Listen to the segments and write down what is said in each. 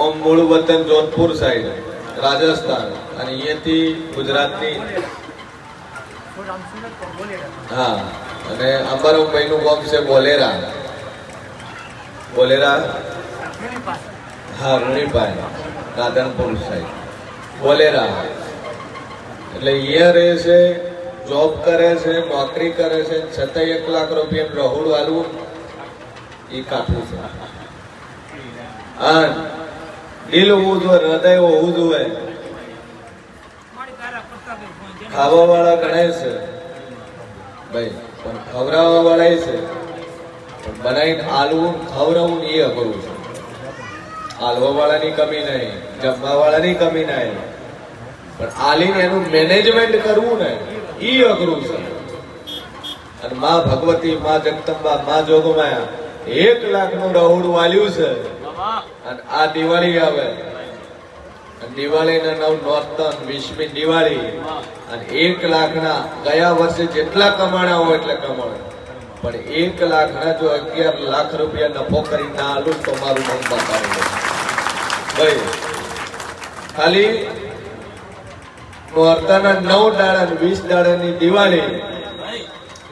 ઓમ મૂળ વતન જોધપુર સાઈડ રાજસ્થાન અને અહીંયાથી ગુજરાતની હા અને અંબારામભાઈ નું ગામ છે બોલેરા બોલેરા હા રૂણીપાય રાધનપુર સાઈડ બોલેરા એટલે અહીંયા રહે છે જોબ કરે છે નોકરી કરે છે છતાં 1 લાખ રૂપિયા રહોડું આલવું એ કાઠું છે હા દિલ હોવું જોઈએ હૃદય હોવું જોઈએ ખાવા વાળા ગણાય છે ભાઈ પણ ખવડાવવા વાળા છે બનાવીને આલવું ખવડાવવું એ અઘરું છે આલવા વાળાની કમી નહીં જમવા વાળાની કમી નહીં પણ આલીને એનું મેનેજમેન્ટ કરવું ને એ અઘરું છે અને માં ભગવતી માં જગદંબા માં જોગમાયા 1 લાખ નું રહોડું આલ્યું છે અને આ દિવાળી આવે દિવાળીના નોરતન 20મી દિવાળી અને 1 લાખના ગયા વર્ષે જેટલા કમાણા હોય એટલે કમાણા પણ 1 લાખના જો 11 લાખ રૂપિયા નફો કરી ના આલું તો મારું મન બતાવી ભાઈ ખાલી નોરતાના 9 દાડા 20 દાડાની દિવાળી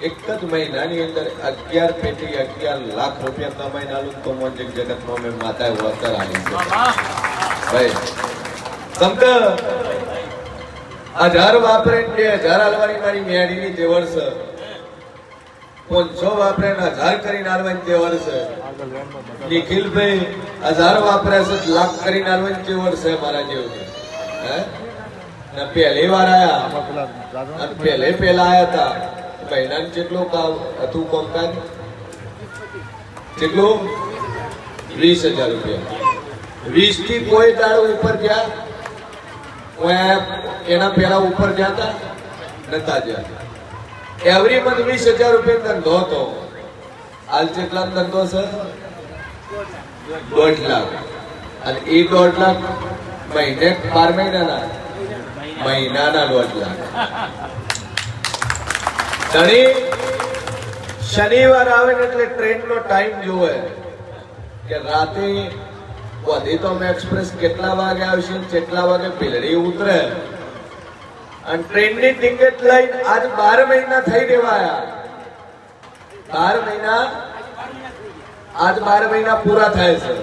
એક જ મહિનાની અંદર 11 પેટી 11 લાખ રૂપિયા કમાઈને આલું તો મોજક જગતમાં મેં માતાએ વળતર આલી છે ભાઈ સમજ 1000 વાપરે 2000 હાલવાની મારી મેળીની તે વર્ષ 500 વાપરે 1000 કરીને હાલવાની તે વર્ષ નિખિલભાઈ 1000 વાપરે છે લાખ કરીને હાલવાની તે વર્ષ મારા જેવું હે ને પહેલી વાર આયા અને પહેલા આયા હતા મહિનાનું જેટલું હતું કોમકાજ કેટલું 20,000 રૂપિયા 20 થી કોઈ દાડો ઉપર ગયા એના પેલા ઉપર ગયા નતા ગયા એવરી મંથ 20,000 રૂપિયા ધંધો હતો હાલ જેટલા ધંધો છે 1.5 લાખ અને એ 1.5 લાખ મહિને 12 મહિનાના 1.5 લાખ શનિવાર આવે એટલે ટ્રેન નો ટાઈમ જોવે કે રાતે વધી તો એક્સપ્રેસ કેટલા વાગે આવશે કેટલા વાગે ભીલડી ઉતરે અને ટ્રેન ની ટિકિટ લઈને આજ 12 મહિના થઈ દેવાયા 12 મહિના આજ 12 મહિના પૂરા થાય છે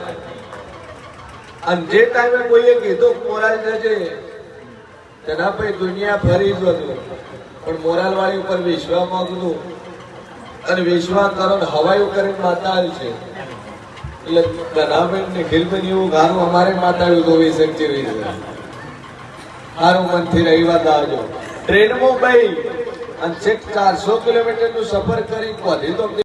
અને જે ટાઈમે કોઈએ કીધું મોરાલ જજે તેના પછી દુનિયા ફરી જ હતું પણ મોરાલ વાળી ઉપર વિશ્વાસ માંગતું અને વિશ્વાસ કરો હવાયું કરીને માતા આવી છે એટલે ધનાબેન ને ખીલબેન એવું ગારું અમારે માતા જોવી શકતી રહી છે સારું મનથી રવિવાર આવજો ટ્રેનમાં ભાઈ અને 400 કિલોમીટર નું સફર કરી પહોંચી તો